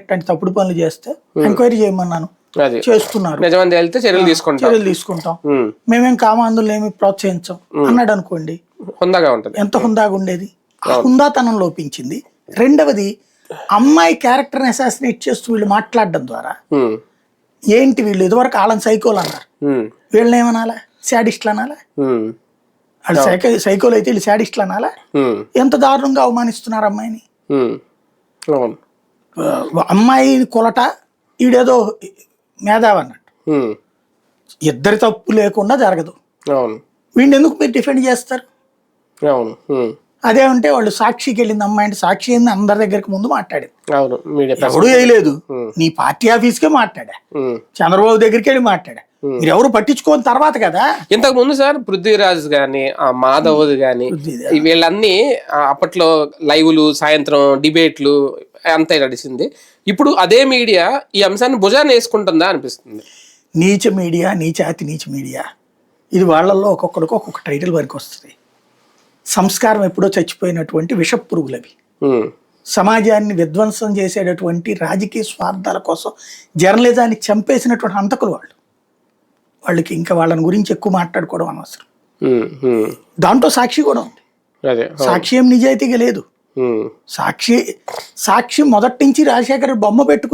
ఇట్లాంటి తప్పుడు పనులు చేస్తే ఎంక్వైరీ చేయమన్నాను, చేస్తున్నారు, చర్యలు తీసుకుంటాం, మేమేం కామాందులు ఏమి ప్రోత్సహించాం అన్నాడు అనుకోండి, ఎంత హుందాగా ఉండేది. హుందాతనం లోపించింది. రెండవది, అమ్మాయి క్యారెక్టర్ అసాసినేట్ చేస్తూ వీళ్ళు మాట్లాడడం ద్వారా ఏంటి, వీళ్ళు ఇదివరకు వాళ్ళని సైకోలు అన్నారు, వీళ్ళని ఏమనాలా, శాడిస్ట్లు అనాలా? వాళ్ళు సైకోలు అయితే వీళ్ళు శాడిస్ట్లు అనాలా? ఎంత దారుణంగా అవమానిస్తున్నారు అమ్మాయిని. అమ్మాయి కొలట, ఈడేదో మేధావి అన్నట్టు. ఇద్దరి తప్పు లేకుండా జరగదు. వీడిని ఎందుకు మీరు డిఫెండ్ చేస్తారు? అదే ఉంటే వాళ్ళు సాక్షికి వెళ్ళింది అమ్మాయి అంటే, సాక్షి ఏంది అందరి దగ్గరికి ముందు మాట్లాడింది, ఎవడు వేయలేదు, నీ పార్టీ ఆఫీస్కే మాట్లాడా, చంద్రబాబు దగ్గరికి వెళ్ళి మాట్లాడా, మీరు ఎవరు పట్టించుకోని తర్వాత కదా. ఇంతకు ముందు సార్ పృథ్వీరాజ్ గాని, మాధవ్ గాని, వీళ్ళన్నీ అప్పట్లో లైవ్లు, సాయంత్రం డిబేట్లు అంతా నడిచింది. ఇప్పుడు అదే మీడియా ఈ అంశాన్ని భుజాన్ని వేసుకుంటుందా అనిపిస్తుంది. నీచ మీడియా, నీచాతి నీచ మీడియా, ఇది వాళ్ళల్లో ఒక్కొక్కడికి ఒక్కొక్క టైటిల్ వరకు వస్తుంది. సంస్కారం ఎప్పుడో చచ్చిపోయినటువంటి విషపురుగులవి, సమాజాన్ని విధ్వంసం చేసేటటువంటి రాజకీయ స్వార్థాల కోసం జర్నలిజాన్ని చంపేసినటువంటి హంతకులు వాళ్ళు. వాళ్ళకి ఇంకా వాళ్ళని గురించి ఎక్కువ మాట్లాడుకోవడం అనవసరం. దాంట్లో సాక్షి కూడా ఉంది. సాక్షి ఏం నిజాయితీగా లేదు. సాక్షి మొదటి నుంచి రాజశేఖర్ బొమ్మ పెట్టుకుని